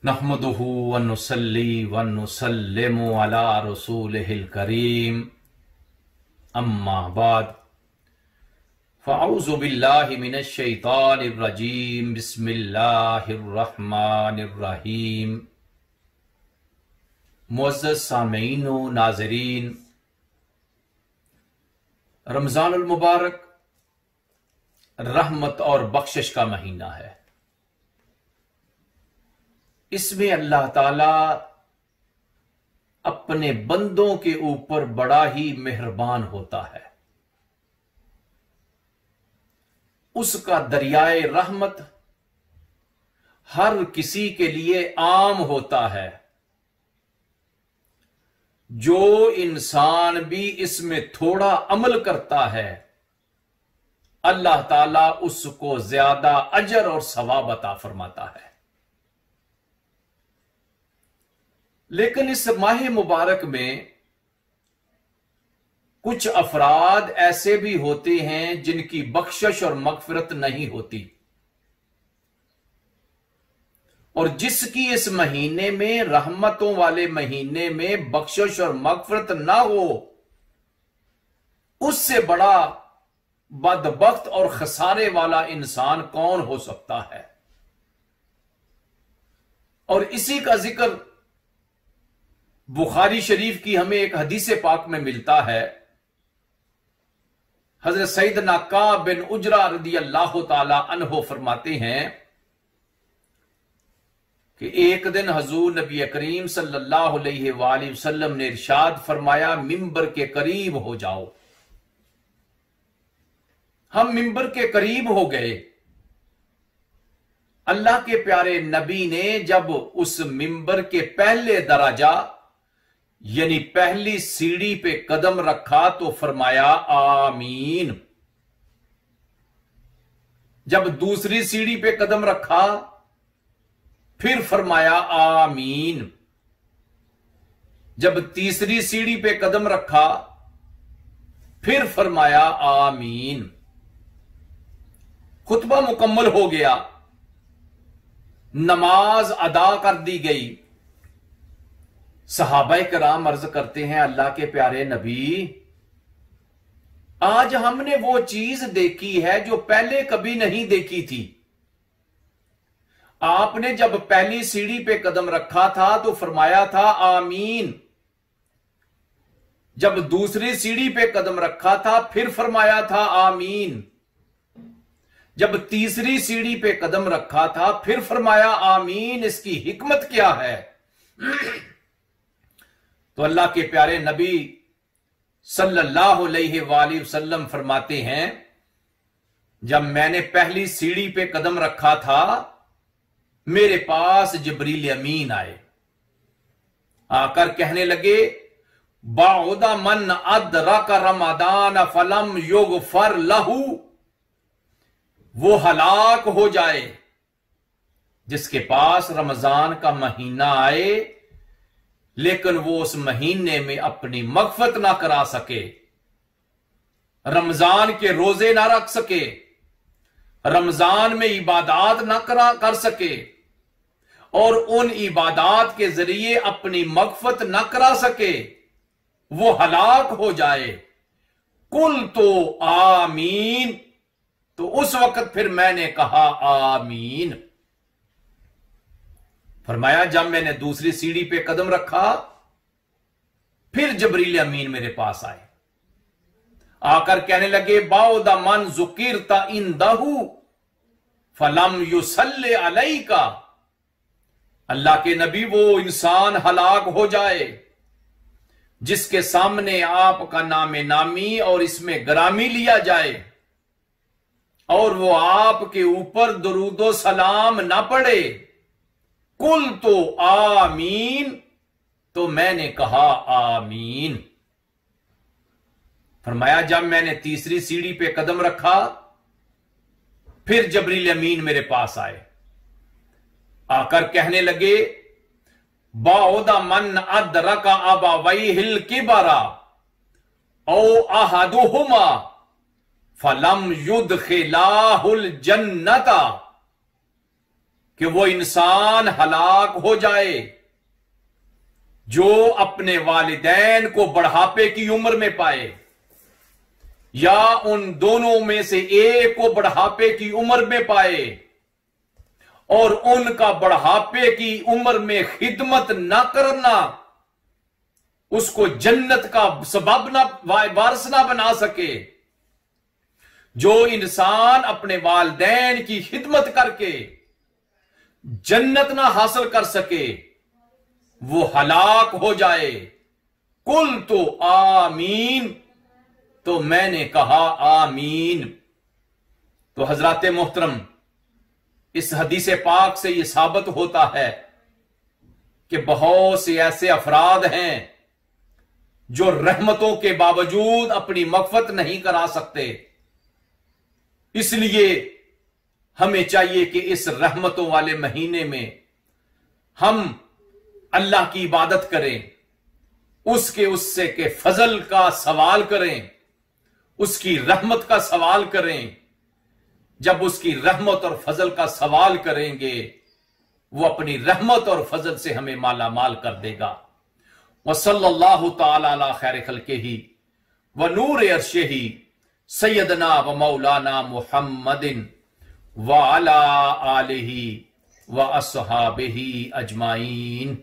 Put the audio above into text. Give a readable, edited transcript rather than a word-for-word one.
नहमदुहु व नुसल्ली व नुसल्लिमु अला रसूलिहिल करीम अम्मा बाद फ़अऊज़ु बिल्लाहि मिनश शैतानिर रजीम बिस्मिल्लाहिर रहमानिर रहीम। मुअज़्ज़ज़ सामीईन व नाज़रीन, रमज़ानुल मुबारक रहमत और बख्शिश का महीना है। इसमें अल्लाह ताला अपने बंदों के ऊपर बड़ा ही मेहरबान होता है। उसका दरियाए रहमत हर किसी के लिए आम होता है। जो इंसान भी इसमें थोड़ा अमल करता है, अल्लाह ताला उसको ज्यादा अजर और सवाब अता फरमाता है। लेकिन इस माह मुबारक में कुछ अफराद ऐसे भी होते हैं जिनकी बख्शिश और मगफिरत नहीं होती, और जिसकी इस महीने में, रहमतों वाले महीने में बख्शिश और मगफिरत ना हो, उससे बड़ा बदबख्त और खसारे वाला इंसान कौन हो सकता है। और इसी का जिक्र बुखारी शरीफ की हमें एक हदीस पाक में मिलता है। हजरत सैयदना काब बिन उजरा रदी अल्लाह ताला अन्हो फरमाते हैं कि एक दिन हजूर नबी करीम सल्लल्लाहु अलैहि वसल्लम ने इरशाद फरमाया, मिंबर के करीब हो जाओ। हम मिंबर के करीब हो गए। अल्लाह के प्यारे नबी ने जब उस मिंबर के पहले दराजा यानी पहली सीढ़ी पे कदम रखा तो फरमाया आमीन। जब दूसरी सीढ़ी पे कदम रखा फिर फरमाया आमीन। जब तीसरी सीढ़ी पे कदम रखा फिर फरमाया आमीन। खुतबा मुकम्मल हो गया, नमाज अदा कर दी गई। सहाबाए कराम अर्ज करते हैं, अल्लाह के प्यारे नबी, आज हमने वो चीज देखी है जो पहले कभी नहीं देखी थी। आपने जब पहली सीढ़ी पे कदम रखा था तो फरमाया था आमीन। जब दूसरी सीढ़ी पे कदम रखा था फिर फरमाया था आमीन। जब तीसरी सीढ़ी पे कदम रखा था फिर फरमाया आमीन। इसकी हिकमत क्या है? तो अल्लाह के प्यारे नबी सल्लल्लाहु अलैहि वसल्लम फरमाते हैं, जब मैंने पहली सीढ़ी पे कदम रखा था मेरे पास जिब्रील अमीन आए। आकर कहने लगे, बाउदा मन अदरक रमदान फलम युगफर लहू। वो हलाक हो जाए जिसके पास रमजान का महीना आए लेकिन वो उस महीने में अपनी मगफरत ना करा सके, रमजान के रोजे ना रख सके, रमजान में इबादात ना कर सके और उन इबादात के जरिए अपनी मगफरत ना करा सके, वो हलाक हो जाए। कुल तो आमीन। तो उस वक्त फिर मैंने कहा आमीन। फरमाया, जब मैंने दूसरी सीढ़ी पे कदम रखा फिर जिब्रील अमीन मेरे पास आए। आकर कहने लगे, बाउदा मन जुकिरता इंदहू फलम युसल्ले अलैका। अल्लाह के नबी, वो इंसान हलाक हो जाए जिसके सामने आपका नामे नामी और इसमें ग्रामी लिया जाए और वो आपके ऊपर दरूदो सलाम ना पढ़े। कुल तो आमीन। तो मैंने कहा आमीन। फरमाया, जब मैंने तीसरी सीढ़ी पे कदम रखा फिर जिब्रील अमीन मेरे पास आए। आकर कहने लगे, बाउदा मन अदरका अबवैहिल किबरा औ अहदुहुमा फलम युदखिलाहुल जन्नता। कि वो इंसान हलाक हो जाए जो अपने वालिदैन को बुढ़ापे की उम्र में पाए, या उन दोनों में से एक को बुढ़ापे की उम्र में पाए और उनका बुढ़ापे की उम्र में खिदमत ना करना उसको जन्नत का सबब ना वारिस ना बना सके। जो इंसान अपने वालिदैन की खिदमत करके जन्नत ना हासिल कर सके वो हलाक हो जाए। कुल तो आमीन, तो मैंने कहा आमीन। तो हजरात मोहतरम, इस हदीस पाक से यह साबित होता है कि बहुत से ऐसे अफराद हैं जो रहमतों के बावजूद अपनी मगफरत नहीं करा सकते। इसलिए हमें चाहिए कि इस रहमतों वाले महीने में हम अल्लाह की इबादत करें, उससे के फजल का सवाल करें, उसकी रहमत का सवाल करें। जब उसकी रहमत और फजल का सवाल करेंगे वो अपनी रहमत और फजल से हमें माला माल कर देगा। वसल्लल्लाहु तआला अला खैर खल्क़िही व नूर अर्शिही सय्यदना व मौलाना मुहम्मदिन व अला आलिही व अस्हाबिही अजमाइन।